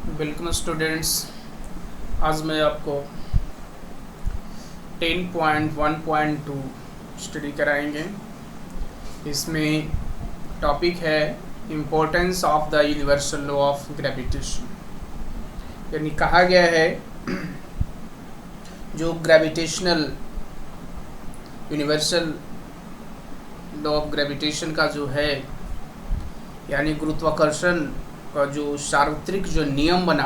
Welcome students. आज मैं आपको 10.1.2 स्टडी कराएंगे। इसमें टॉपिक है importance of the universal law of gravitation. यानी कहा गया है जो gravitational universal law of gravitation का जो है यानी गुरुत्वाकर्षण का जो सार्वत्रिक जो नियम बना,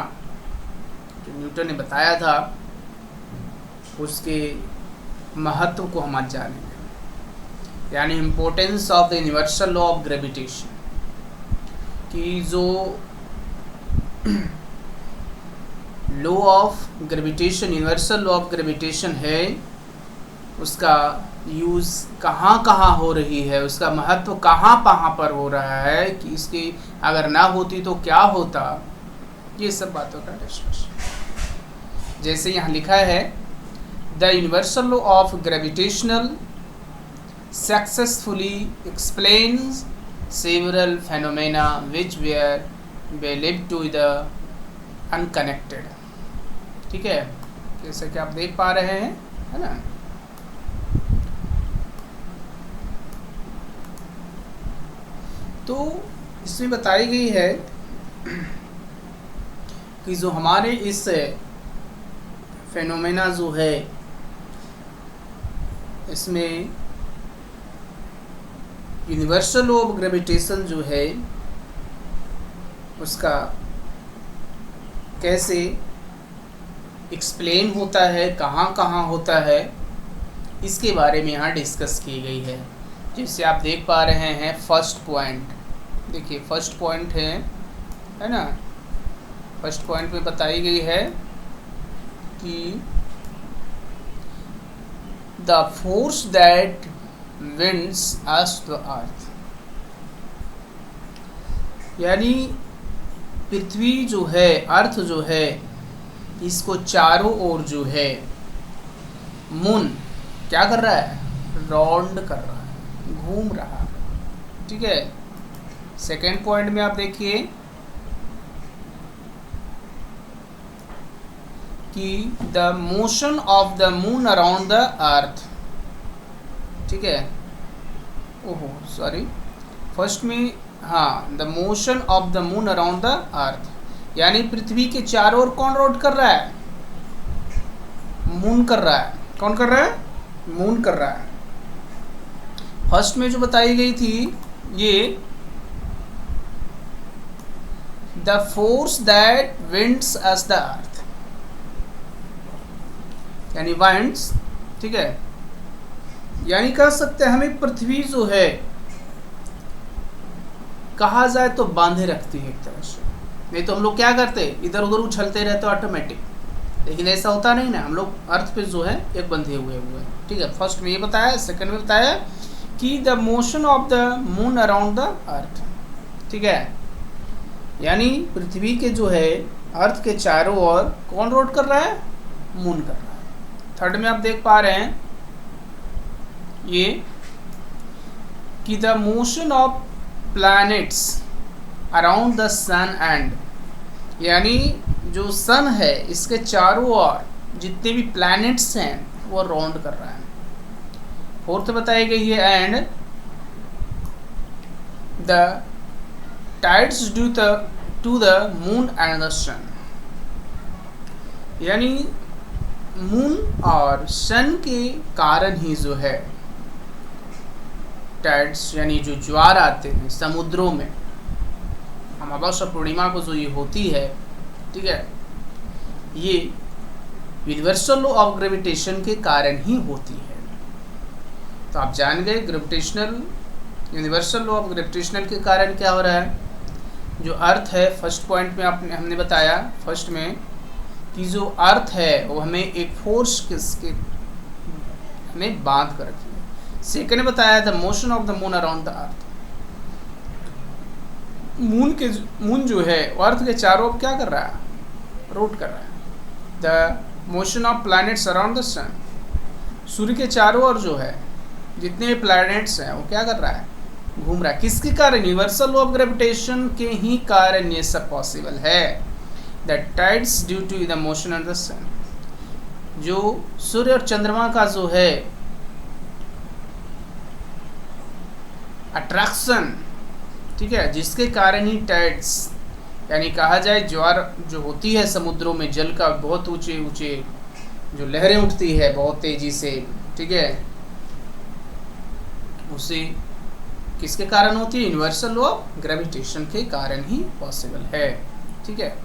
जो न्यूटन ने बताया था, उसके महत्व को हम आज जानेंगे। यानी importance of the universal law of gravitation कि जो law of gravitation, universal law of gravitation है, उसका यूज़ कहाँ कहाँ हो रही है, उसका महत्व कहाँ कहाँ पर हो रहा है, कि इसकी अगर ना होती तो क्या होता, ये सब बातों का डिस्कशन। जैसे यहाँ लिखा है, the universal law of gravitational successfully explains several phenomena which were believed to the unconnected. ठीक है, जैसे कि आप देख पा रहे हैं, है ना। तो इसमें बताई गई है कि जो हमारे इस फेनोमेना जो है, इसमें यूनिवर्सल लॉ ऑफ ग्रेविटेशन जो है उसका कैसे एक्सप्लेन होता है, कहाँ कहाँ होता है, इसके बारे में यहाँ डिस्कस की गई है। जैसे आप देख पा रहे हैं फर्स्ट पॉइंट, देखिए फर्स्ट पॉइंट है ना। फर्स्ट पॉइंट में बताई गई है कि the force that winds us to earth, यानी पृथ्वी जो है, अर्थ जो है, इसको चारों ओर जो है मून क्या कर रहा है, राउंड कर रहा है, घूम रहा है। ठीक है। सेकेंड पॉइंट में आप देखिए कि the motion of the moon around the earth. ठीक है, ओहो सॉरी, फर्स्ट में हाँ, the motion of the moon around the earth, यानी पृथ्वी के चारों ओर कौन रोट कर रहा है, मून कर रहा है। कौन कर रहा है, मून कर रहा है। फर्स्ट में जो बताई गई थी ये the force that winds us the earth, यानी वाइंड्स। ठीक है, यानी कह सकते हैं हमें पृथ्वी जो है, कहा जाए तो बांधे रखती है एक तरह से। नहीं तो हम लोग क्या करते, इधर उधर उछलते रहते ऑटोमेटिक, लेकिन ऐसा होता नहीं ना। हम लोग अर्थ पे जो है एक बंधे हुए। ठीक है, फर्स्ट में ये बताया, सेकंड में बताया कि the motion of the moon around the earth. ठीक है, यानी पृथ्वी के जो है अर्थ के चारों ओर कौन रोट कर रहा है, मून कर रहा है। थर्ड में आप देख पा रहे हैं ये कि the motion of planets around the sun and, यानी जो सन है इसके चारों ओर जितने भी प्लैनेट्स हैं वो राउंड कर रहा है। फोर्थ बताई गई है and the tides due to the moon and the sun, यानी मून और सन के कारण ही जो है टाइड्स, यानी जो ज्वार आते हैं समुद्रों में, अमावस्या पूर्णिमा को जो ये होती है, ठीक है, ये यूनिवर्सल लॉ ऑफ ग्रेविटेशन के कारण ही होती है। तो आप जान गए gravitational, universal law of gravitational के कारण क्या हो रहा है। जो अर्थ है, फर्स्ट पॉइंट में हमने बताया फर्स्ट में कि जो अर्थ है वो हमें एक फोर्स किसके हमें बांध कर रखी है। सेकंड में बताया the motion of the moon around the earth, moon जो है वो अर्थ के चारों ओर क्या कर रहा है, रोट कर रहा है। The motion of planets around the sun, सूर्य के चारों ओर जो है जितने भी प्लैनेट्स हैं वो क्या कर रहा है, घूम रहा है। किसके कारण? यूनिवर्सल लॉ ऑफ ग्रेविटेशन के ही कारण ये सब पॉसिबल है। That tides due to the motion of the sun, जो सूर्य और चंद्रमा का जो है अट्रैक्शन, ठीक है, जिसके कारण ही टाइड्स यानी कहा जाए ज्वार जो होती है समुद्रों में, जल का बहुत ऊंचे ऊंचे जो लहरें उठती है बहुत तेजी से, ठीक है, उसे किसके कारण होती है? यूनिवर्सल लॉ ऑफ ग्रेविटेशन के कारण ही पॉसिबल है, ठीक है।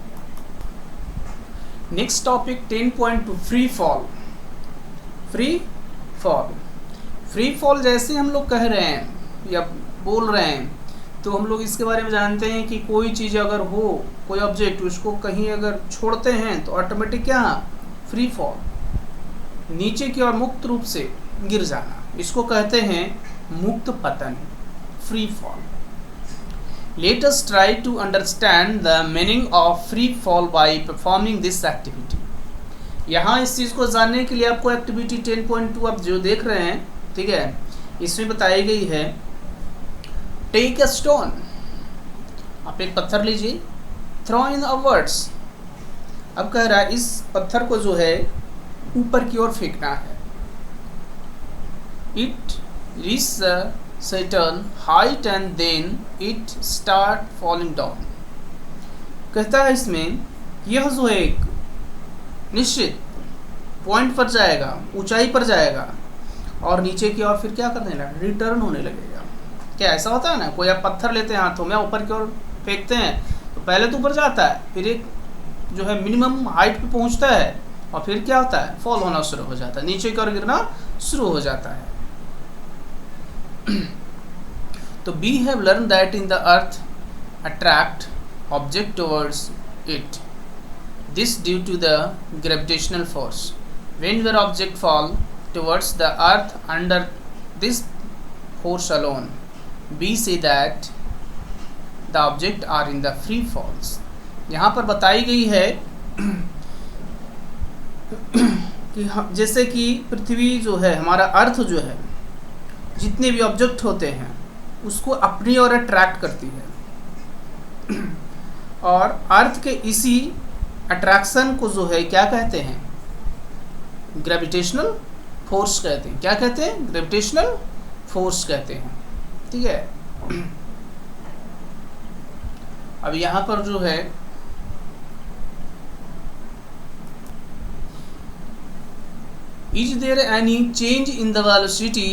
Next topic 10.2 free fall. Free fall, free fall जैसे हम लोग कह रहे हैं या बोल रहे हैं, तो हम लोग इसके बारे में जानते हैं कि कोई चीज़ अगर हो, कोई ऑब्जेक्ट, उसको कहीं अगर छोड़ते हैं तो ऑटोमेटिक क्या, फ्री फॉल, नीचे की ओर मुक्त रूप से गिर जाना, इसको कहते हैं मुक्त पतन, free fall. Let us try to understand the meaning of free fall by performing this activity. यहाँ इस चीज़ को जानने के लिए आपको एक्टिविटी 10.2 आप जो देख रहे हैं, ठीक है, इसमें बताई गई है टेक अ स्टोन, आप एक पत्थर लीजिए, थ्रो इन अपवर्ड्स, अब कह रहा है इस पत्थर को जो है ऊपर की ओर फेंकना है। It reach certain height and then it start falling down, कहता है इसमें यह जो है एक निश्चित पॉइंट पर जाएगा, ऊंचाई पर जाएगा और नीचे की ओर फिर क्या करने लगा, रिटर्न होने लगेगा। क्या ऐसा होता है ना, कोई आप पत्थर लेते हैं हाथों में, ऊपर की ओर फेंकते हैं तो पहले तो ऊपर जाता है, फिर एक जो है मिनिमम हाइट पे पहुंचता है और फिर क्या होता है, फॉल होना शुरू हो जाता है, नीचे की ओर गिरना शुरू हो जाता है। तो we have learned that in the earth attract object towards it, this due to the gravitational force. When your object fall towards the earth under this force alone, we say that the object are in the free falls. यहाँ पर बताई गई है कि जैसे कि पृथ्वी जो है, हमारा अर्थ जो है, जितने भी ऑब्जेक्ट होते हैं उसको अपनी ओर अट्रैक्ट करती है, और अर्थ के इसी अट्रैक्शन को जो है क्या कहते हैं, ग्रेविटेशनल फोर्स कहते हैं। क्या कहते हैं? ग्रेविटेशनल फोर्स कहते हैं, ठीक है। अब यहाँ पर जो है is there any change in the velocity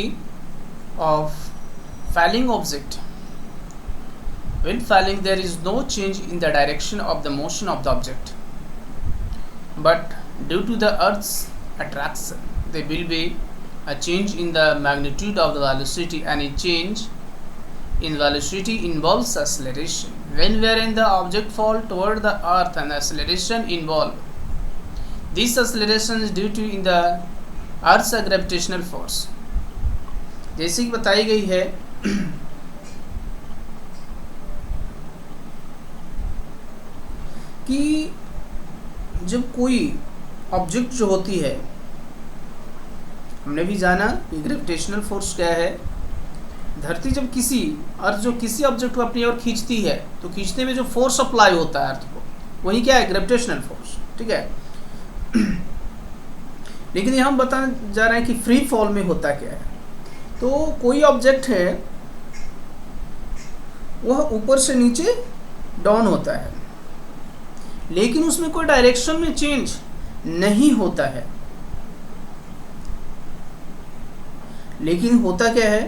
of falling object? When falling, there is no change in the direction of the motion of the object, but due to the Earth's attraction, there will be a change in the magnitude of the velocity. Any change in velocity involves acceleration. When wherein the object fall toward the Earth and acceleration involved, this acceleration is due to in the Earth's gravitational force. जैसे कि बताई गई है कि जब कोई object जो होती है, हमने भी जाना कि ग्रेविटेशनल फोर्स क्या है, धरती जब किसी अर्थ जो किसी ऑब्जेक्ट को अपनी ओर खींचती है तो खींचने में जो फोर्स अप्लाई होता है अर्थ को, वही क्या है, ग्रेविटेशनल फोर्स, ठीक है। लेकिन यहाँ हम बताने जा रहे हैं कि फ्री फॉल में होता क्या है। तो कोई ऑब्जेक्ट है वह ऊपर से नीचे डाउन होता है, लेकिन उसमें कोई डायरेक्शन में चेंज नहीं होता है। लेकिन होता क्या है,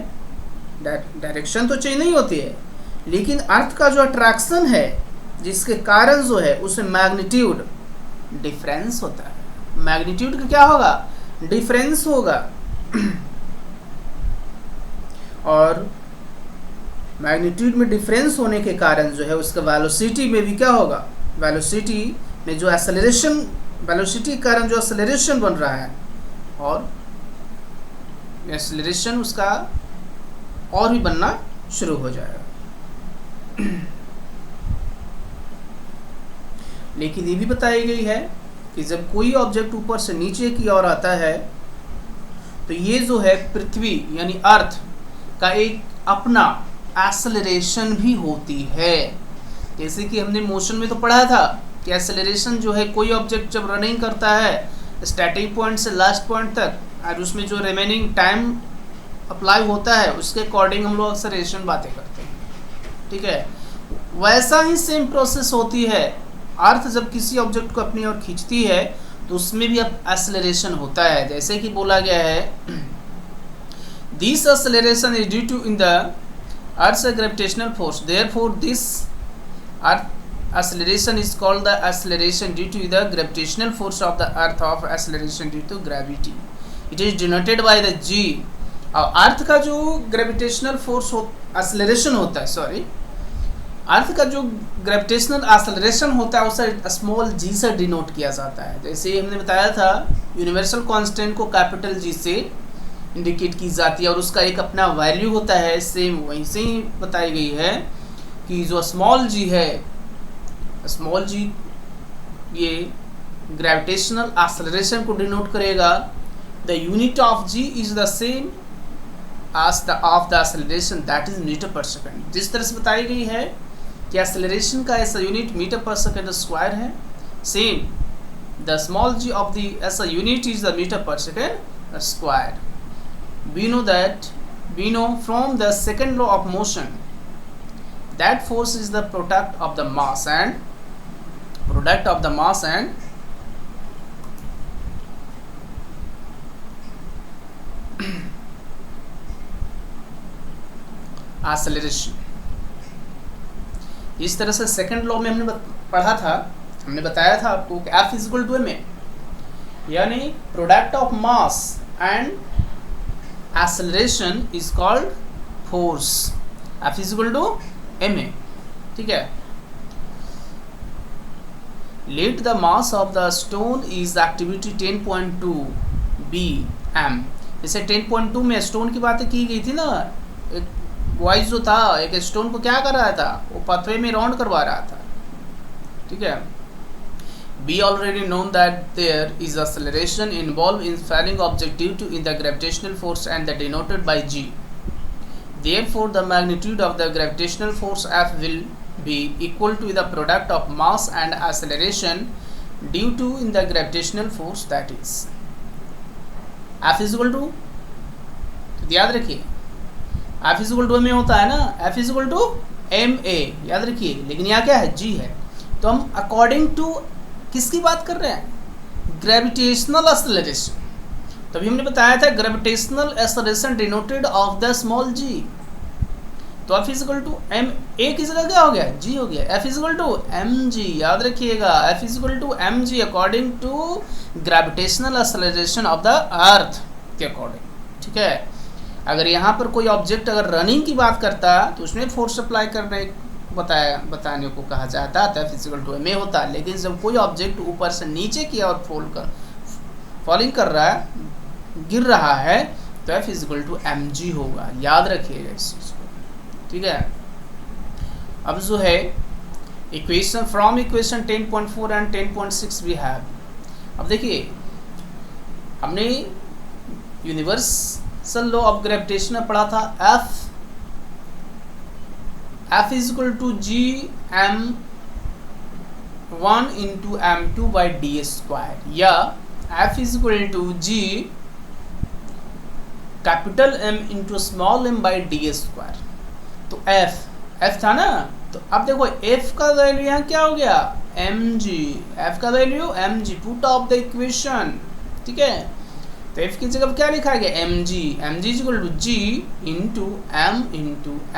डायरेक्शन तो चेंज नहीं होती है, लेकिन अर्थ का जो अट्रैक्शन है जिसके कारण जो है उसमें मैग्नीट्यूड डिफरेंस होता है। मैग्नीट्यूड का क्या होगा, डिफरेंस होगा। और मैग्नीट्यूड में डिफरेंस होने के कारण जो है उसका वेलोसिटी में भी क्या होगा, वेलोसिटी में जो एक्सेलरेशन, वेलोसिटी के कारण जो एक्सेलरेशन बन रहा है, और एक्सेलरेशन उसका और भी बनना शुरू हो जाएगा। लेकिन ये भी बताई गई है कि जब कोई ऑब्जेक्ट ऊपर से नीचे की ओर आता है तो ये जो है पृथ्वी यानी अर्थ का एक अपना एक्सेलरेशन भी होती है। जैसे कि हमने मोशन में तो पढ़ा था कि एक्सेलरेशन जो है, कोई ऑब्जेक्ट जब रनिंग करता है स्टार्टिंग पॉइंट से लास्ट पॉइंट तक और उसमें जो रिमेनिंग टाइम अप्लाई होता है उसके अकॉर्डिंग हम लोग एक्सेलरेशन बातें करते हैं, ठीक है। वैसा ही सेम प्रोसेस होती है, अर्थ जब किसी ऑब्जेक्ट को अपनी ओर खींचती है तो उसमें भी अब एक्सेलरेशन होता है। जैसे कि बोला गया है this acceleration is due to in the earth's gravitational force, therefore this earth acceleration is called the acceleration due to the gravitational force of the earth of acceleration due to gravity, it is denoted by the g। और अर्थ का जो gravitational force acceleration होता है, sorry, अर्थ का जो gravitational acceleration होता है उसे स्मॉल जी से डिनोट किया जाता है। जैसे हमने बताया था यूनिवर्सल कांस्टेंट को कैपिटल जी से इंडिकेट की जाती है और उसका एक अपना वैल्यू होता है। सेम वहीं से ही बताई गई है कि जो स्मॉल जी है, स्मॉल जी ये ग्रेविटेशनल एक्सेलरेशन को डिनोट करेगा। The unit of g is the same as the of the acceleration, that is metre per second. जिस तरह से बताई गई है कि एक्सेलरेशन का ऐसा unit metre per second square है, same the small g of the ऐसा unit is the metre per second square. We know from the second law of motion that force is the product of the mass and acceleration। इस तरह से second law में हमने पढ़ा था, हमने बताया था आपको कि F इक्वल टू ma, यानी product of mass and acceleration is called force, F is equal to ma, ठीक है। Let the mass of the stone is activity 10.2 bm। जैसे 10.2 में स्टोन की बातें की गई थी ना, एक बॉयज जो था एक स्टोन को क्या कर रहा था, वो पथवे में राउंड करवा रहा था, ठीक है। We already known that there is acceleration involved in falling object due to in the gravitational force and that denoted by g. Therefore, the magnitude of the gravitational force F will be equal to the product of mass and acceleration due to in the gravitational force, that is F is equal to, तो याद रखिए F is equal to ma होता है ना, F is equal to ma, याद रखिए। लेकिन यहाँ क्या है, g है, तो हम अकॉर्डिंग टू किसकी बात कर रहे हैं, ग्रेविटेशनल एक्सेलरेशन। तभी हमने बताया था gravitational acceleration denoted of the small G. तो F equal to M, A की जगह क्या हो गया, जी हो गया, F equal to M G, याद रखिएगा F equal to M G according to gravitational acceleration of the earth के अकॉर्डिंग, ठीक है। अगर यहाँ पर कोई ऑब्जेक्ट अगर रनिंग की बात करता तो उसमें फोर्स अप्लाई करने बताने को कहा जाता था फिजिकल टू में होता। लेकिन जब कोई ऑब्जेक्ट ऊपर से नीचे की ओर फॉलिंग कर रहा है, गिर रहा है, तो F equal to M g होगा, याद रखिएगा इस चीज़ को, ठीक है। अब जो है equation from equation 10.4 and 10.6 we have. अब देखिए हमने यूनिवर्सल लॉ ऑफ ग्रेविटेशन में पढ़ा था F is equal to g m1 into m2 by d square, या F is equal to g capital M into small m by d square। तो F था ना, तो अब देखो F का वैल्यू यहाँ क्या हो गया, mg, F का value mg, put of the equation, ठीक है। तो F की जगह क्या लिखा गया, mg is equal to g into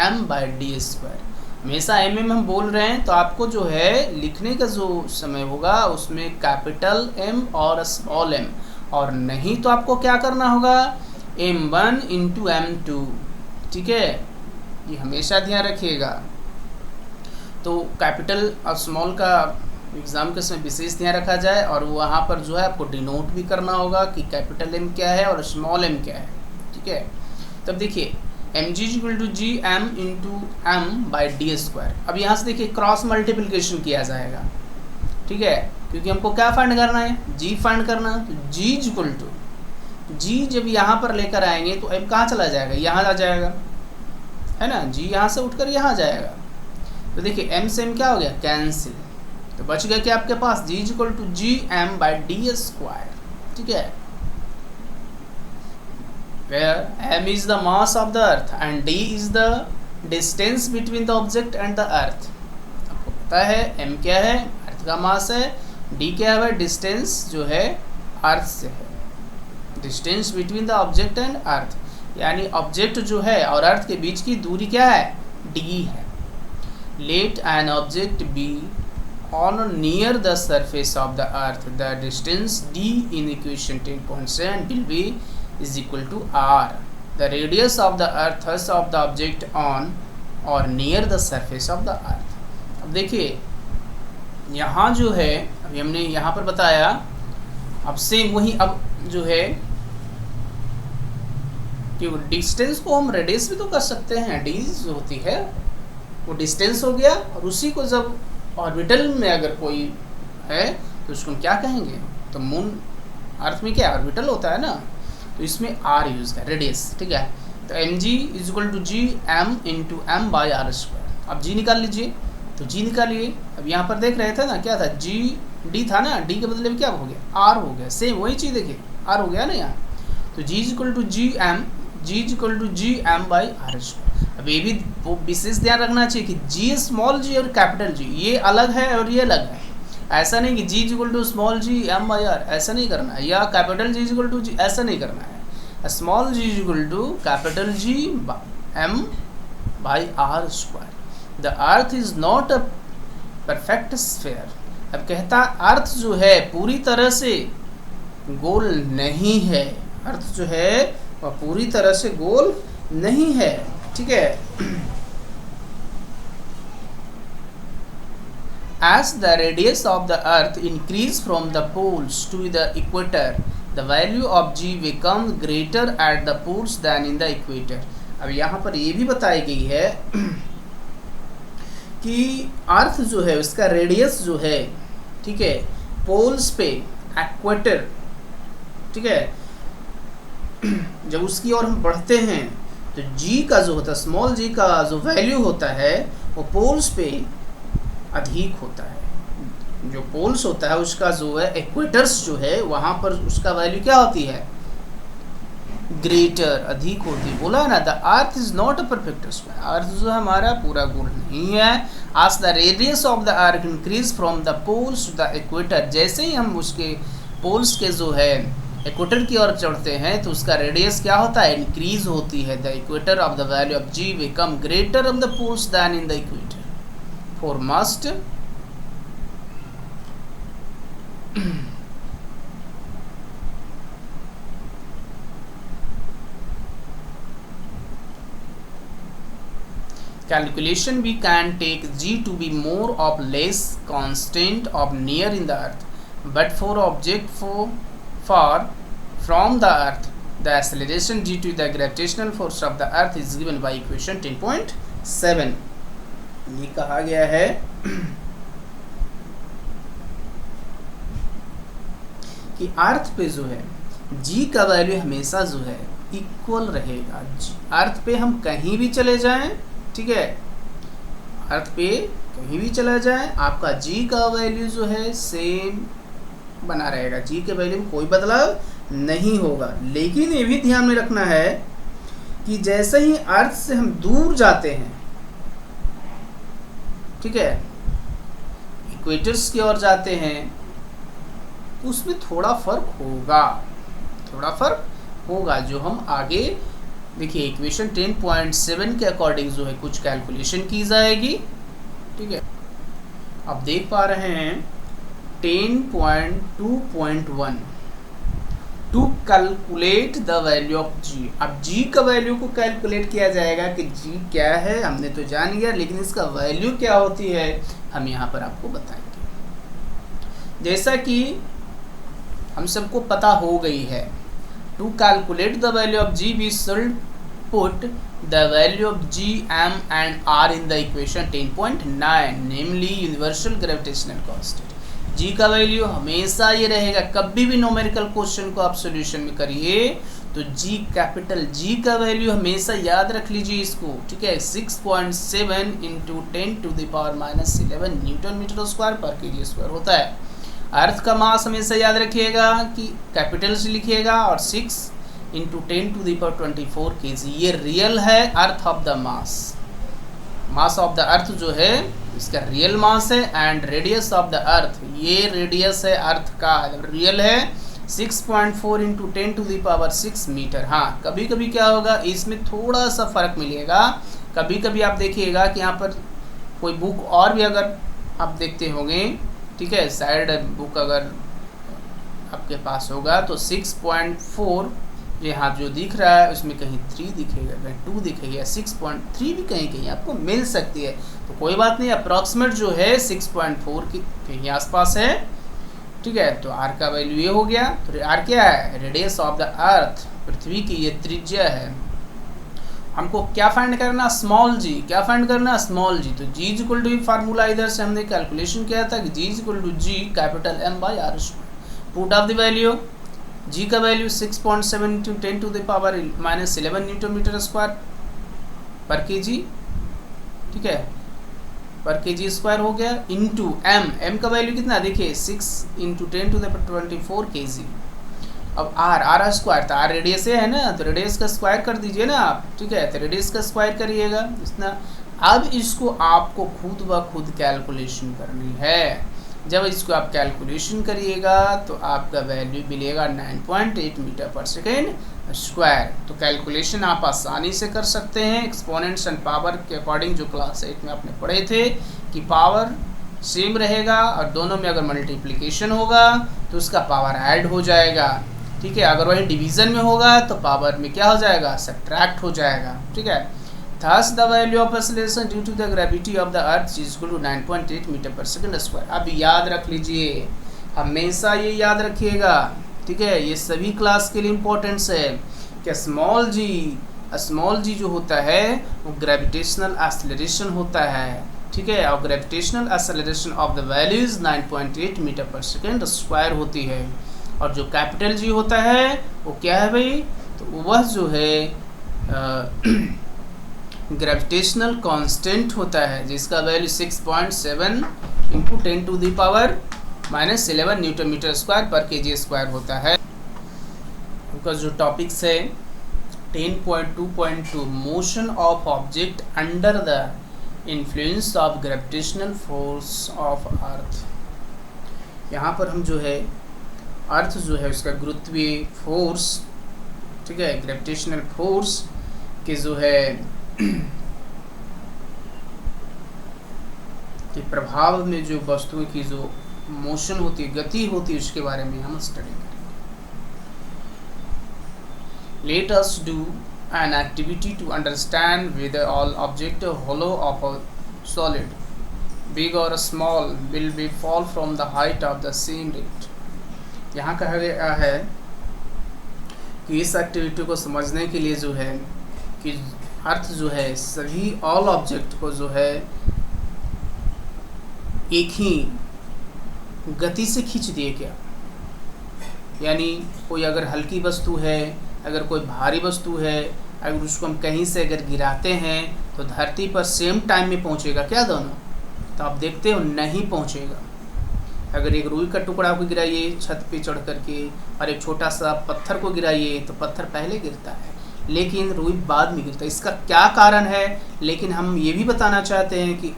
m by d square। हमेशा m हम बोल रहे हैं तो आपको जो है लिखने का जो समय होगा उसमें कैपिटल M और स्मॉल m, और नहीं तो आपको क्या करना होगा m1 into m2, ठीक है, ये हमेशा ध्यान रखिएगा। तो कैपिटल और स्मॉल का एग्ज़ाम के समय विशेष ध्यान रखा जाए, और वहाँ पर जो है आपको डिनोट भी करना होगा कि कैपिटल M क्या है और स्मॉल m क्या है, ठीक है। तब देखिए mg equal to g m into m by d square. अब यहाँ से देखिए क्रॉस मल्टीप्लिकेशन किया जाएगा, ठीक है, क्योंकि हमको क्या फाइंड करना है, g फाइंड करना है। तो g इक्वल टू g जब यहाँ पर लेकर आएंगे तो m कहाँ चला जाएगा, यहाँ आ जाएगा, है ना, g यहाँ से उठकर यहाँ जाएगा। तो देखिए m से m क्या हो गया, कैंसिल, तो बच गया क्या आपके पास, g equal to G M by d square, ठीक है, where m is the mass of the earth and d is the distance between the object and the earth। आपको पता है m क्या है, अर्थ का मास है, d क्या है, डिस्टेंस जो है अर्थ से है, distance between the object and earth, यानी ऑब्जेक्ट जो है और अर्थ के बीच की दूरी क्या है, d है। Let an object be on near the surface of the earth, the distance d in equation 10.7 will be is equal to r, the radius of the earth thus of the object on or near the surface of the earth। अब देखिए यहाँ जो है, अभी हमने यहाँ पर बताया, अब सेम वही अब जो है कि डिस्टेंस को हम रेडियस भी तो कर सकते हैं, डी जो होती है वो डिस्टेंस हो गया, और उसी को जब ऑर्बिटल में अगर कोई है तो उसको हम क्या कहेंगे, तो मून अर्थ में क्या ऑर्बिटल होता है ना, तो इसमें आर यूज़ है, रेडियस, ठीक है। तो m ji is equal to ji m into m by are square. अब जी निकाल लीजिए, तो जी निकालिए। अब यहाँ पर देख रहे थे ना क्या था, जी डी था ना, डी के बदले में क्या हो गया, आर हो गया, सेम वही चीज़ देखिए आर हो गया ना यहाँ। तो G is equal to ji M, ji is equal to G M by are square. अब ये भी वो विशेष ध्यान रखना चाहिए कि जी स्मॉल जी और कैपिटल जी ये अलग है और ये अलग है, ऐसा नहीं कि G is equal to small G M by R, ऐसा नहीं करना है, या capital G is equal to G, ऐसा नहीं करना है। Small G is equal to capital G M by are square. The earth is not a perfect sphere. अब कहता अर्थ जो है पूरी तरह से गोल नहीं है, अर्थ जो है वह पूरी तरह से गोल नहीं है, ठीक है। As the radius of the earth increase from the poles to the equator, the value of g becomes greater at the poles than in the equator। अब यहाँ पर ये भी बताई गई है कि अर्थ जो है उसका रेडियस जो है, ठीक है, पोल्स पे इक्वेटर, ठीक है, जब उसकी ओर हम बढ़ते हैं तो g का जो होता है, स्मॉल g का जो वैल्यू होता है वो पोल्स पे अधिक होता है। जो पोल्स होता है उसका जो है इक्वेटर्स जो है वहाँ पर उसका वैल्यू क्या होती है, ग्रेटर, अधिक होती है। बोला है ना, the earth is not a perfect square, earth जो हमारा पूरा गोल नहीं है। आज the radius of the earth increase from the poles to the equator, जैसे ही हम उसके पोल्स के जो है इक्वेटर की ओर चढ़ते हैं तो उसका रेडियस क्या होता है, इंक्रीज होती है। The equator of the value of g become greater of the poles than in the equator. For must calculation we can take g to be more or less constant of near in the earth, but for object far from the earth the acceleration due to the gravitational force of the earth is given by equation 10.7। ये कहा गया है कि अर्थ पे जो है g का value हमेशा जो है इक्वल रहेगा। अर्थ पे हम कहीं भी चले जाएं, ठीक है, अर्थ पे कहीं भी चला जाए आपका g का वैल्यू जो है सेम बना रहेगा, g के वैल्यू में कोई बदलाव नहीं होगा। लेकिन ये भी ध्यान में रखना है कि जैसे ही अर्थ से हम दूर जाते हैं, ठीक है, इक्वेटर्स की ओर जाते हैं, तो उसमें थोड़ा फर्क होगा, थोड़ा फर्क होगा। जो हम आगे देखिए इक्वेशन 10.7 के अकॉर्डिंग जो है कुछ कैलकुलेशन की जाएगी, ठीक है। आप देख पा रहे हैं 10.2.1 to calculate the value of G. अब जी का वैल्यू को कैलकुलेट किया जाएगा कि जी क्या है हमने तो जान लिया, लेकिन इसका वैल्यू क्या होती है हम यहाँ पर आपको बताएंगे। जैसा कि हम सबको पता हो गई है, to calculate the value of g we should put the value of g, m and r in the equation 10.9, namely universal gravitational constant। g का वैल्यू हमेशा ये रहेगा, कभी भी न्यूमेरिकल क्वेश्चन को आप सॉल्यूशन में करिए तो जी, कैपिटल जी का वैल्यू हमेशा याद रख लीजिए इसको, ठीक है, 6.7 इंटू 10⁻⁻11 न्यूटन मीटर स्क्वायर पर केजी स्क्वायर होता है। अर्थ का मास हमेशा याद रखिएगा कि कैपिटल से लिखिएगा, और 6 इंटू 10⁻24 केजी, ये रियल है earth of the mass of the earth जो है इसका रियल मास है, and radius of the earth, ये रेडियस है अर्थ का, रियल है 6.4 इंटू 10⁻6 मीटर। हाँ, कभी कभी क्या होगा, इसमें थोड़ा सा फर्क मिलेगा। कभी कभी आप देखिएगा कि यहाँ पर कोई बुक और भी अगर आप देखते होंगे, ठीक है, साइड बुक अगर आपके पास होगा तो 6.4 यहाँ जो दिख रहा है उसमें कहीं 3 दिखेगा, कहीं 2 दिखेगा, 6.3 भी कहीं कहीं आपको मिल सकती है। तो कोई बात नहीं, अप्रॉक्सीमेट जो है 6.4 की कहीं आसपास है, ठीक है। तो आर का वैल्यू ये हो गया। तो आर क्या है, रेडियस ऑफ द अर्थ, पृथ्वी की ये त्रिज्या है। हमको क्या फाइंड करना, स्मॉल जी, क्या फाइंड करना, स्मॉल जी। तो G is equal to, formula इधर से हमने कैलकुलेशन किया था कि G is equal to G capital M by are square. Put of the value, G का value 6.7 into 10⁻⁻11 newton metre square पर के जी, ठीक है, पर के जी स्क्वायर हो गया, इंटू एम का वैल्यू कितना, देखिए 6 इंटू 10⁻24 के जी। अब आर स्क्वायर, तो आर रेडियस है ना, तो रेडियस का स्क्वायर कर दीजिए ना आप, ठीक है, तो रेडियस का स्क्वायर करिएगा इतना। अब इसको आपको खुद ब खुद कैलकुलेशन करनी है। जब इसको आप कैलकुलेशन करिएगा तो आपका वैल्यू मिलेगा 9.8 मीटर पर सेकेंड स्क्वायर। तो कैलकुलेशन आप आसानी से कर सकते हैं एक्सपोनेंट्स एंड पावर के अकॉर्डिंग, जो क्लास 8 में आपने पढ़े थे कि पावर सेम रहेगा और दोनों में अगर मल्टीप्लिकेशन होगा तो उसका पावर ऐड हो जाएगा, ठीक है। अगर वही डिवीज़न में होगा तो पावर में क्या हो जाएगा, सब्ट्रैक्ट हो जाएगा, ठीक है। Thus the value of acceleration due to the gravity of the earth is equal to 9.8 metre per second square. अब याद रख लीजिए, हमेशा ये याद रखिएगा, ठीक है, ये सभी क्लास के लिए इम्पोर्टेंस है कि स्मॉल जी जो होता है वो ग्रेविटेशनल एक्सेलरेशन होता है, ठीक है, और gravitational acceleration of the value is 9.8 metre per second square होती है। और जो कैपिटल जी होता है वो क्या है भाई, तो वह जो है ग्रेविटेशनल कांस्टेंट होता है, जिसका value 6.7 into 10⁻⁻11 newton metre square पर के जी स्क्वायर होता है। उनका जो टॉपिक्स है 10.2.2 motion of object under the influence of gravitational force of earth. यहाँ पर हम जो है अर्थ जो है उसका गुरुत्वीय फोर्स, ठीक है, ग्रेविटेशनल फोर्स के जो है कि प्रभाव में जो वस्तुओं की जो मोशन होती है, गति होती है, उसके बारे में हम स्टडी करेंगे। Let us do an activity to understand whether all object hollow of a solid big और small will be fall from the height of the same rate. यहाँ कहा गया है कि इस एक्टिविटी को समझने के लिए जो है कि अर्थ जो है सभी ऑल ऑब्जेक्ट को जो है एक ही गति से खींच दिए क्या, यानी कोई अगर हल्की वस्तु है, अगर कोई भारी वस्तु है, अगर उसको हम कहीं से अगर गिराते हैं तो धरती पर सेम टाइम में पहुंचेगा क्या दोनों, तो आप देखते हो नहीं पहुंचेगा। अगर एक रुई का टुकड़ा को गिराइए छत पे चढ़ करके और एक छोटा सा पत्थर को गिराइए तो पत्थर पहले गिरता है लेकिन रुई बाद में गिरता है। इसका क्या कारण है, लेकिन हम ये भी बताना चाहते हैं कि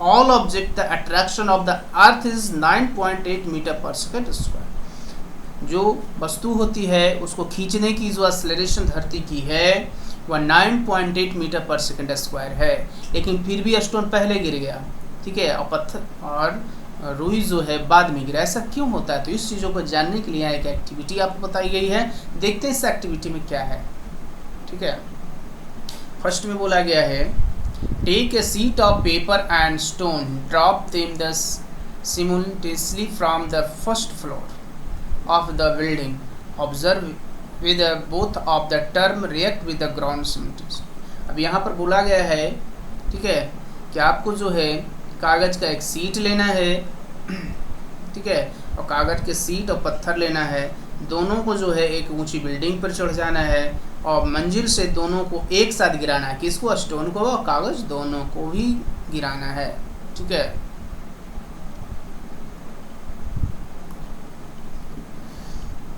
all object the attraction of the earth is 9.8 metre per second square. जो वस्तु होती है उसको खींचने की जो एक्सेलरेशन धरती की है वह 9.8 मीटर पर सेकेंड स्क्वायर है, लेकिन फिर भी स्टोन पहले गिर गया, ठीक है, और पत्थर और रुई जो है बाद में गिरा। ऐसा क्यों होता है, तो इस चीज़ों को जानने के लिए एक एक्टिविटी आपको बताई गई है। देखते हैं इस एक्टिविटी में क्या है, ठीक है। फर्स्ट में बोला गया है take a sheet of paper and stone drop them the simultaneously from the first floor of the building observe with both of the term react with the ground simultaneously. अब यहाँ पर बोला गया है, ठीक है, कि आपको जो है कागज़ का एक शीट लेना है, ठीक है, और कागज़ के शीट और पत्थर लेना है, दोनों को जो है एक ऊंची बिल्डिंग पर चढ़ जाना है और मंजिल से दोनों को एक साथ गिराना है। किसको? स्टोन को और कागज दोनों को ही गिराना है। ठीक है।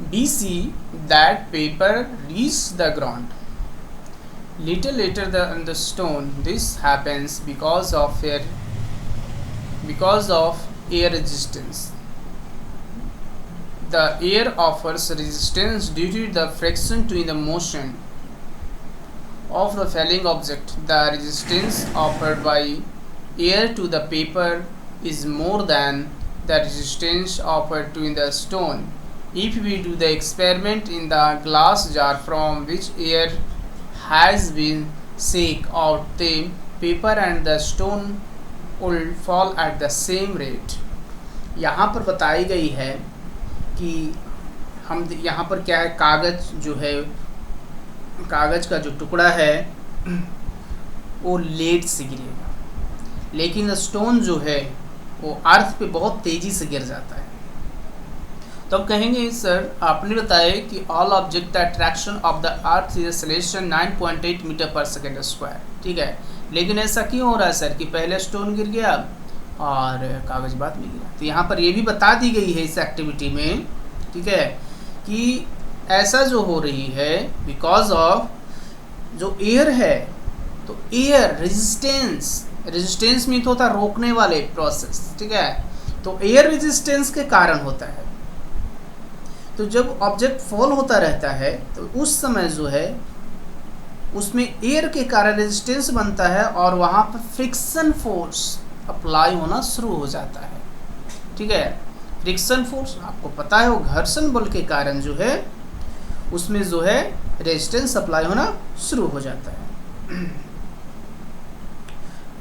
We see that paper reached the ground. Little later on the stone. This happens because of air resistance. The air offers resistance due to the friction to the motion of the falling object. The resistance offered by air to the paper is more than the resistance offered to the stone. If we do the experiment in the glass jar from which air has been sucked out, the paper and the stone will fall at the same rate. यहाँ पर बताई गई है कि हम यहाँ पर क्या है, कागज जो है, कागज का जो टुकड़ा है वो लेट से गिरेगा, लेकिन स्टोन जो है वो अर्थ पे बहुत तेजी से गिर जाता है। तो अब कहेंगे सर आपने बताया कि all object attraction of the earth is acceleration 9.8 metre per second square. ठीक है, लेकिन ऐसा क्यों हो रहा है सर कि पहले स्टोन गिर गया और कागज बाद में गिरा? तो यहाँ पर ये भी बता दी गई है इस एक्टिविटी में, ठीक है, कि ऐसा जो हो रही है बिकॉज ऑफ जो एयर है, तो एयर रेजिस्टेंस मीन होता है रोकने वाले प्रोसेस। ठीक है, तो एयर रेजिस्टेंस के कारण होता है। तो जब ऑब्जेक्ट फॉल होता रहता है तो उस समय जो है उसमें एयर के कारण रेजिस्टेंस बनता है और वहाँ पर फ्रिक्शन फोर्स अप्लाई होना शुरू हो जाता है। ठीक है, फ्रिक्शन फोर्स आपको पता है वो घर्षण बल के कारण जो है उसमें जो है रेजिस्टेंस अप्लाई होना शुरू हो जाता है।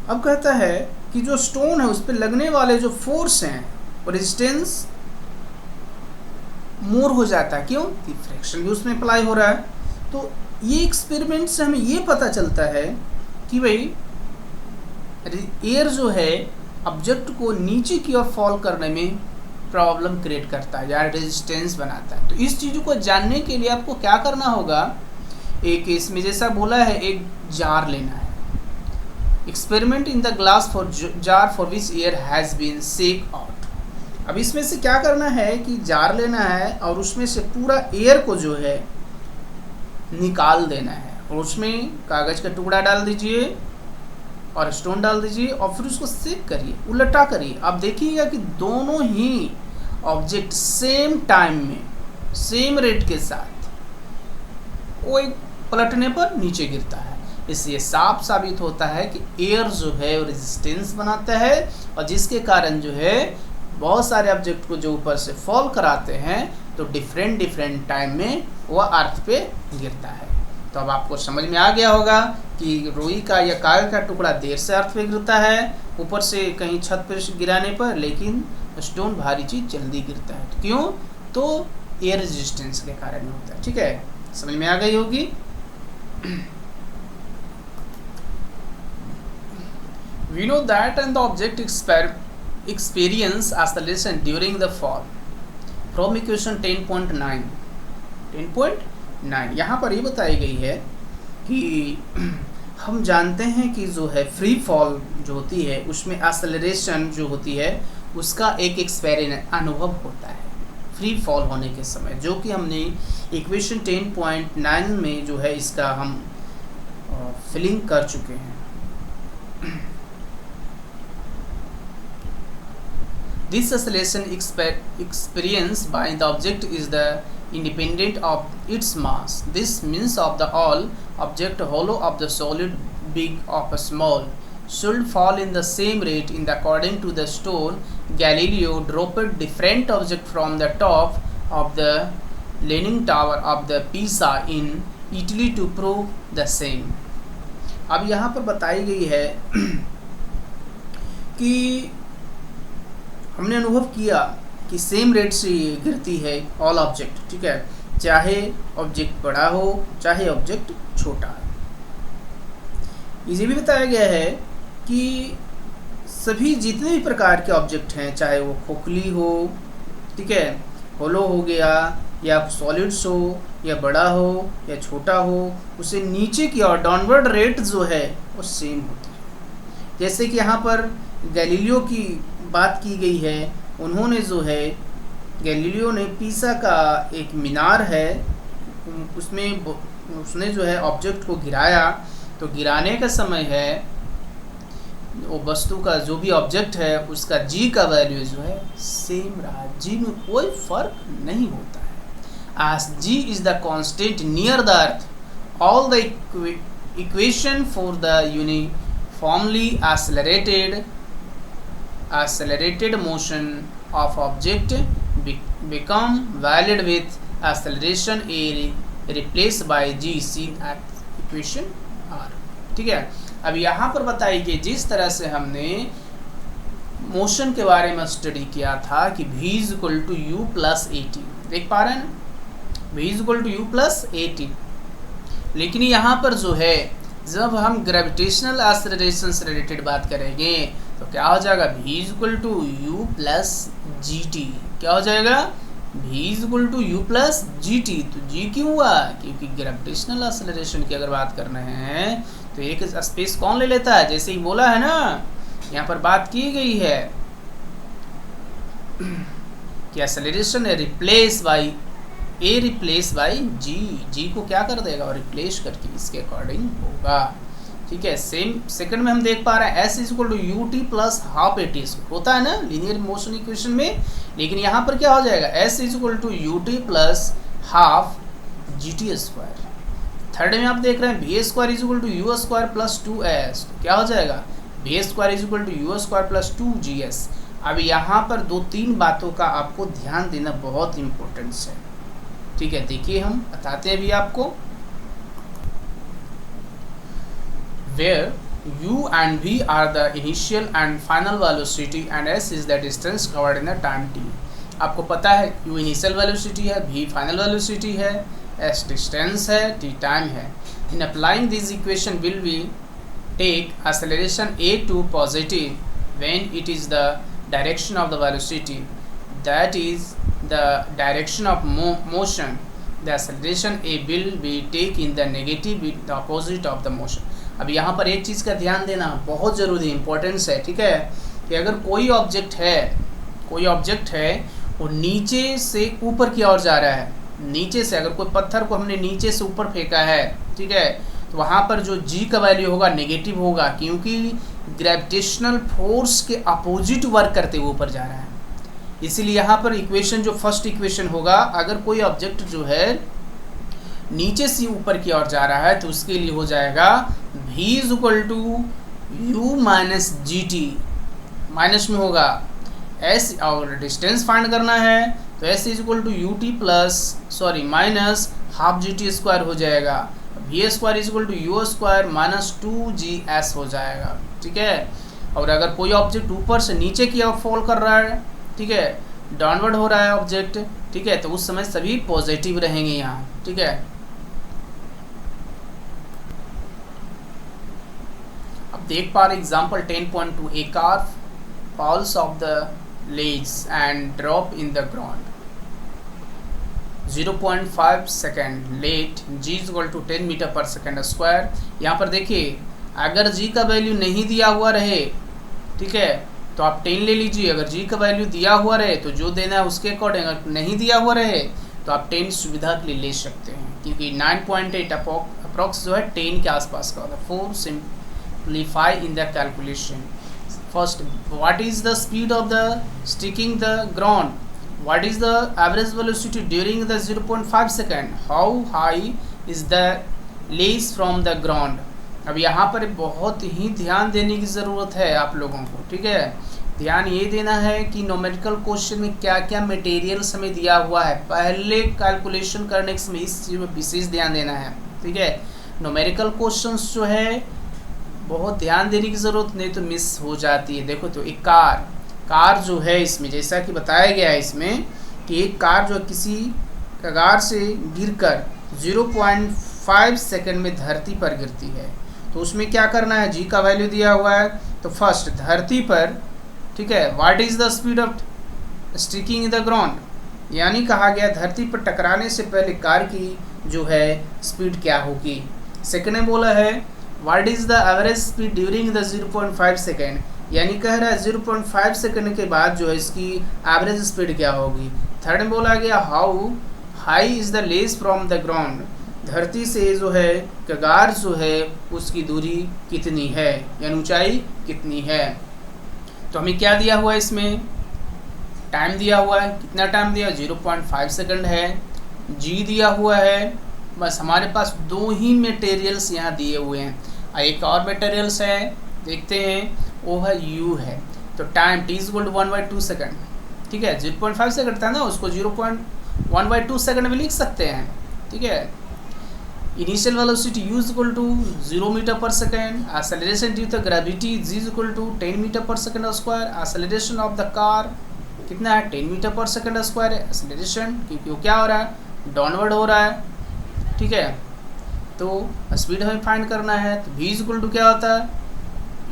अब कहता है कि जो स्टोन है उस पर लगने वाले जो फोर्स हैं वो रेजिस्टेंस मोर हो जाता है। क्यों? कि फ्रिक्शन भी उसमें अप्लाई हो रहा है। तो ये एक्सपेरिमेंट से हमें ये पता चलता है कि भाई एयर जो है ऑब्जेक्ट को नीचे की ओर फॉल करने में प्रॉब्लम क्रिएट करता है या रेजिस्टेंस बनाता है। तो इस चीज़ को जानने के लिए आपको क्या करना होगा, एक इसमें जैसा बोला है एक जार लेना है। Experiment in the glass for jar for which air has been sucked out. अब इसमें से क्या करना है कि जार लेना है और उसमें से पूरा एयर को जो है निकाल देना है और उसमें कागज़ का टुकड़ा डाल दीजिए और स्टोन डाल दीजिए और फिर उसको सेक करिए, उल्टा करिए। आप देखिएगा कि दोनों ही ऑब्जेक्ट सेम टाइम में सेम रेट के साथ वो एक पलटने पर नीचे गिरता है। इसलिए साफ साबित होता है कि एयर जो है वो रेजिस्टेंस बनाता है और जिसके कारण जो है बहुत सारे ऑब्जेक्ट को जो ऊपर से फॉल कराते हैं तो डिफरेंट टाइम में वह अर्थ पे गिरता है। तो अब आपको समझ में आ गया होगा कि रुई का या कागज का टुकड़ा देर से अर्थ पे गिरता है ऊपर से कहीं छत पर गिराने पर, लेकिन स्टोन भारी चीज जल्दी गिरता है। क्यों? तो एयर रेजिस्टेंस के कारण होता है। ठीक है, समझ में आ गई होगी। We know that and the object experience acceleration during the fall from equation 10.9 यहाँ पर ये बताई गई है कि हम जानते हैं कि जो है फ्री फॉल जो होती है उसमें एक्सेलरेशन जो होती है उसका एक एक्सपेरिमेंट अनुभव होता है फ्री फॉल होने के समय, जो कि हमने इक्वेशन 10.9 में जो है इसका हम फिलिंग कर चुके हैं। This acceleration experienced by the object is the independent of its mass. This means of the all object hollow of the solid big of a small should fall in the same rate in the according to the stone. Galileo dropped different object from the top of the Leaning Tower of the Pisa in Italy to prove the same. अब यहाँ पर बताई गई है कि हमने अनुभव किया कि सेम रेट से ये गिरती है ऑल ऑब्जेक्ट। ठीक है, चाहे ऑब्जेक्ट बड़ा हो चाहे ऑब्जेक्ट छोटा है। ये भी बताया गया है कि सभी जितने भी प्रकार के ऑब्जेक्ट हैं, चाहे वो खोखली हो, ठीक है, होलो हो गया या सॉलिड्स हो या बड़ा हो या छोटा हो, उसे नीचे की ओर डाउनवर्ड रेट जो है वो सेम होती है। जैसे कि यहाँ पर गैलीलियो की बात की गई है, उन्होंने जो है गैलीलियो ने पीसा का एक मीनार है उसमें उसने जो है ऑब्जेक्ट को गिराया, तो गिराने का समय है वो वस्तु का जो भी ऑब्जेक्ट है उसका जी का वैल्यू जो है सेम रहा, जी में कोई फर्क नहीं होता है। as g is the constant near the earth, all the equation for the uniformly accelerated motion of object become valid with acceleration a replaced by g seen at equation r। ठीक है, अब यहाँ पर बताइए कि जिस तरह से हमने मोशन के बारे में स्टडी किया था कि v is equal to u plus a t, देख पा रहे हैं ना, v is equal to u plus a t. लेकिन यहाँ पर जो है जब हम ग्रेविटेशनल एक्सेलरेशन से रिलेटेड बात करेंगे तो क्या हो जाएगा, v is equal to u plus g t. क्या हो जाएगा, v is equal to u plus g t. तो g क्यों हुआ, क्योंकि ग्रेविटेशनल एक्सेलरेशन की अगर बात कर रहे हैं तो एक स्पेस कौन ले लेता है, जैसे ही बोला है ना, यहाँ पर बात की गई है कि एक्सेलरेशन है replace by A replace by G, G को क्या कर देगा और रिप्लेस करके इसके अकॉर्डिंग होगा। ठीक है, सेम सेकंड में हम देख पा रहे हैं s is equal to u t plus half a t होता है ना लीनियर मोशन इक्वेशन में, लेकिन यहाँ पर क्या हो जाएगा, s is equal to u t plus half g t square. Third में आप देख रहे हैं v square is equal to u square plus two s, तो क्या हो जाएगा, v square is equal to u square plus two g s. अब यहाँ पर दो तीन बातों का आपको ध्यान देना बहुत इम्पोर्टेंस है। ठीक है, देखिए हम बताते हैं अभी आपको। Where u and v are the initial and final velocity and s is the distance covered in the time t। आपको पता है u इनिशियल वेलोसिटी है, v फाइनल वेलोसिटी है, s डिस्टेंस है, t टाइम है। In applying this equation will we take acceleration a to positive when it is the direction of the velocity, that is the direction of motion, the acceleration a will be take in the negative with the opposite of the motion। अब यहाँ पर एक चीज़ का ध्यान देना बहुत ज़रूरी importance है। ठीक है, कि अगर कोई ऑब्जेक्ट है वो नीचे से ऊपर की ओर जा रहा है, नीचे से अगर कोई पत्थर को हमने नीचे से ऊपर फेंका है, ठीक है, तो वहाँ पर जो g का वैल्यू होगा नेगेटिव होगा, क्योंकि ग्रेविटेशनल फोर्स के अपोजिट वर्क करते हुए ऊपर जा रहा है। इसीलिए यहाँ पर इक्वेशन जो फर्स्ट इक्वेशन होगा, अगर कोई ऑब्जेक्ट जो है नीचे से ऊपर की ओर जा रहा है तो उसके लिए हो जाएगा v is equal to u minus g t, minus में होगा s और डिस्टेंस फाइंड करना है तो s is equal to u t plus minus half g t square हो जाएगा, v square is equal to u square minus two g s हो जाएगा। ठीक है, और अगर कोई ऑब्जेक्ट ऊपर से नीचे की ओर फॉल कर रहा है, ठीक है, डाउनवर्ड हो रहा है ऑब्जेक्ट, ठीक है, तो उस समय सभी पॉजिटिव रहेंगे यहाँ। ठीक है, अब देख पा रहे example 10.2, a car falls off the legs and drop in the ground 0.5 second let g is equal to 10 metre per second square. यहाँ पर देखिए अगर g का वैल्यू नहीं दिया हुआ रहे, ठीक है, तो आप 10 ले लीजिए। अगर g का वैल्यू दिया हुआ रहे तो जो देना है उसके अकॉर्डिंग, अगर नहीं दिया हुआ रहे तो आप 10 सुविधा के लिए ले सकते हैं, क्योंकि 9.8 अप्रॉक्स जो है 10 के आसपास का होता है। Four simplify in the calculation. First, what is the speed of the sticking the ground, what is the average velocity during the 0.5 second, how high is the lace from the ground। अब यहाँ पर बहुत ही ध्यान देने की ज़रूरत है आप लोगों को। ठीक है, ध्यान ये देना है कि न्यूमेरिकल क्वेश्चन में क्या क्या मटेरियल्स हमें दिया हुआ है, पहले कैलकुलेशन करने के समय इस चीज़ में विशेष ध्यान देना है। ठीक है, न्यूमेरिकल क्वेश्चंस जो है बहुत ध्यान देने की ज़रूरत, नहीं तो मिस हो जाती है। देखो तो एक कार जो है इसमें जैसा कि बताया गया है इसमें कि एक कार जो किसी कगार से गिरकर 0.5 सेकंड में धरती पर गिरती है, तो उसमें क्या करना है, जी का वैल्यू दिया हुआ है। तो फर्स्ट धरती पर, ठीक है, what is the speed of sticking in the ground, यानी कहा गया धरती पर टकराने से पहले कार की जो है स्पीड क्या होगी। सेकंड में बोला है what is the average speed during the 0.5 second, यानी कह रहा है 0.5 सेकेंड के बाद जो है इसकी एवरेज स्पीड क्या होगी। थर्ड में बोला गया how high is the less from the ground, धरती से जो है कगार जो है उसकी दूरी कितनी है, यानी ऊंचाई कितनी है। तो हमें क्या दिया हुआ है, इसमें टाइम दिया हुआ है, कितना टाइम दिया 0.5 सेकंड है, जी दिया हुआ है। बस हमारे पास दो ही मटेरियल्स यहाँ दिए हुए हैं। एक और मटेरियल्स है देखते हैं, वो है यू है। तो time t is equal to 1/2 second, ठीक है। 0.5 सेकंड था ना, उसको 0.1/2 सेकंड में लिख सकते हैं, ठीक है। Initial velocity u is equal to 0 meter per second, acceleration due to gravity g is equal to 10 metre per second square, acceleration of the car कितना है 10 मीटर पर सेकेंड स्क्वायर है एक्सेलरेशन, क्योंकि वो क्या हो रहा है डाउनवर्ड हो रहा है, ठीक है। तो स्पीड हमें फाइंड करना है, तो v इज इक्वल टू क्या होता है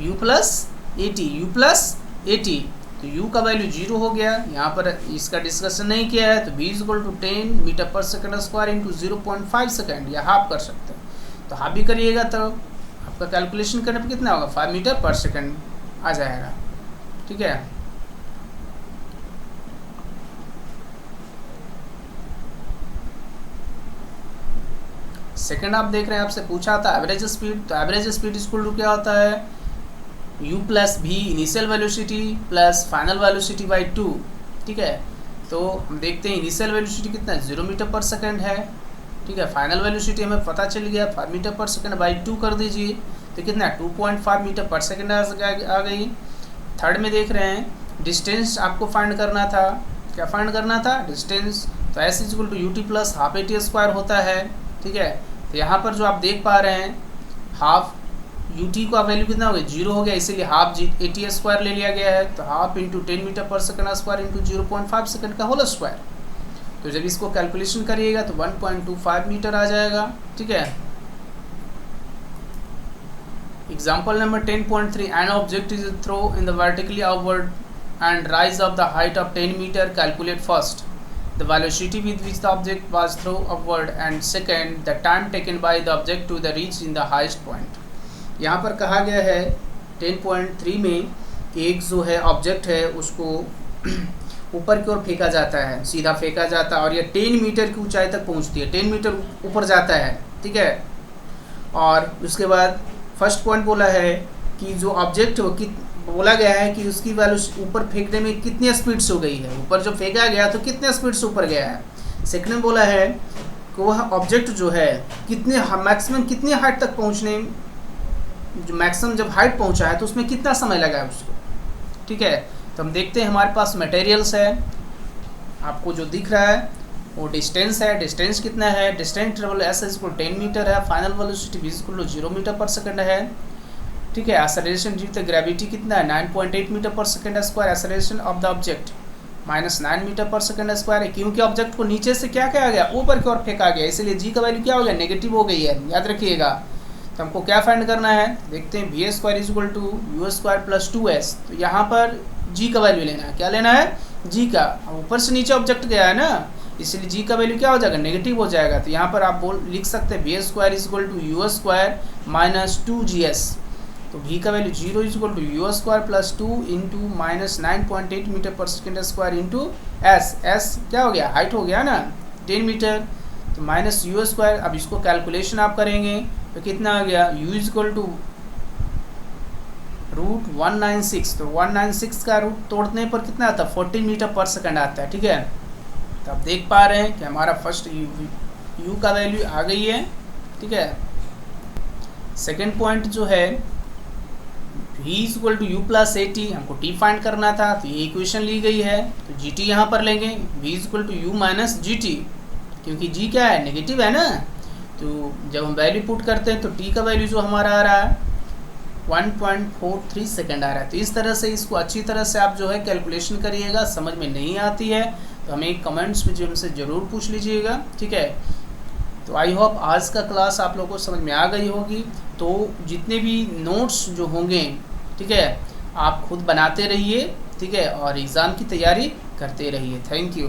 u प्लस ए टी, तो u का वैल्यू 0 हो गया। यहाँ पर इसका डिस्कशन नहीं किया है, तो v is equal to 10 metre per second square into 0.5 second, या हाफ कर सकते हैं। तो हाफ भी करिएगा तो आपका कैलकुलेशन करने पर कितना होगा 5 मीटर पर सेकेंड आ जाएगा, ठीक है। सेकंड आप देख रहे हैं, आपसे पूछा था एवरेज स्पीड, तो एवरेज स्पीड इक्वल टू क्या होता है u plus v initial velocity plus final velocity by 2, ठीक है। तो हम देखते हैं इनिशियल वेलोसिटी कितना 0 मीटर पर सेकंड है, ठीक है। फाइनल वेलोसिटी हमें पता चल गया 5 मीटर पर सेकंड बाई 2 कर दीजिए, तो कितना 2.5 मीटर पर सेकंड आ गई। थर्ड में देख रहे हैं डिस्टेंस आपको फाइंड करना था, क्या फाइंड करना था डिस्टेंस, तो s is equal to u t plus half a t square होता है, ठीक है। तो यहाँ पर जो आप देख पा रहे हैं हाफ यू टी का वैल्यू कितना हो गया 0 हो गया, इसीलिए हाफ ए टी स्क्वायर ले लिया गया है। तो half into 10 metre per second square into 0.5 second का होल स्क्वायर, तो जब इसको कैलकुलेशन करिएगा तो 1.25 मीटर आ जाएगा, ठीक है। Example number 10.3 an object is throw in the vertically upward and rise of the height of 10 metre, calculate first the velocity with which the object was thrown upward and second the time taken by the object to the reach in the highest point। यहाँ पर कहा गया है 10.3 में कि एक जो है ऑब्जेक्ट है उसको ऊपर की ओर फेंका जाता है, सीधा फेंका जाता है और ये 10 मीटर की ऊंचाई तक पहुँचती है, 10 मीटर ऊपर जाता है, ठीक है। और उसके बाद फर्स्ट पॉइंट बोला है कि जो ऑब्जेक्ट हो बोला गया है कि उसकी वैल्यू ऊपर फेंकने में कितनी स्पीड से हो गई है, ऊपर जो फेंका गया तो कितने स्पीड से ऊपर गया है। सेकंड में बोला है कि वह ऑब्जेक्ट जो है कितने मैक्सिमम कितनी हाइट तक पहुंचने, जो मैक्सिमम जब हाइट पहुंचा है तो उसमें कितना समय लगा है उसको, ठीक है। तो हम देखते हैं हमारे पास मटेरियल्स है, आपको जो दिख रहा है वो डिस्टेंस है, डिस्टेंस कितना है distance travel S is equal 10 meter है, final velocity v is equal to 0 meter per second है, ठीक है। एक्सेलरेशन ड्यू टू ग्रेविटी कितना है 9.8 metre per second square, acceleration of the object -9 metre per second square है, क्योंकि object को नीचे से क्या किया गया ऊपर की ओर फेंका गया, इसलिए जी का वैल्यू क्या हो गया नेगेटिव हो गई है, याद रखिएगा। तो हमको क्या फाइंड करना है, देखते हैं v square is equal to u square plus 2s, तो यहाँ पर जी का वैल्यू लेना है, क्या लेना है जी का, ऊपर से नीचे ऑब्जेक्ट गया है ना, इसलिए जी का वैल्यू क्या हो जाएगा नेगेटिव हो जाएगा। तो यहाँ पर आप लिख सकते हैं v square is equal to u square minus 2gs, तो v का value 0 is equal to u square plus 2 into -9.8 metre per second square into s क्या हो गया हाइट हो गया ना 10 मीटर, तो माइनस यू स्क्वायर। अब इसको कैलकुलेशन आप करेंगे तो कितना आ गया u is equal to root 196, तो 196 का रूट तोड़ने पर कितना आता है 14 मीटर पर सेकेंड आता है, ठीक है। तो आप देख पा रहे हैं कि हमारा फर्स्ट u का वैल्यू आ गई है, ठीक है। सेकेंड पॉइंट जो है v is equal to u plus a t, हमको t फाइंड करना था, तो ये इक्वेशन ली गई है, तो जी टी यहाँ पर लेंगे v is equal to u minus g t, क्योंकि g क्या है नेगेटिव है ना, तो जब हम वैल्यू पुट करते हैं तो t का वैल्यू जो हमारा आ रहा है 1.43 सेकेंड आ रहा है। तो इस तरह से इसको अच्छी तरह से आप जो है कैलकुलेशन करिएगा, समझ में नहीं आती है तो हमें कमेंट्स में जो हमसे ज़रूर पूछ लीजिएगा, ठीक है। तो आई होप आज का क्लास आप लोगों को समझ में आ गई होगी। तो जितने भी नोट्स जो होंगे, ठीक है, आप खुद बनाते रहिए, ठीक है, और एग्ज़ाम की तैयारी करते रहिए। Thank you.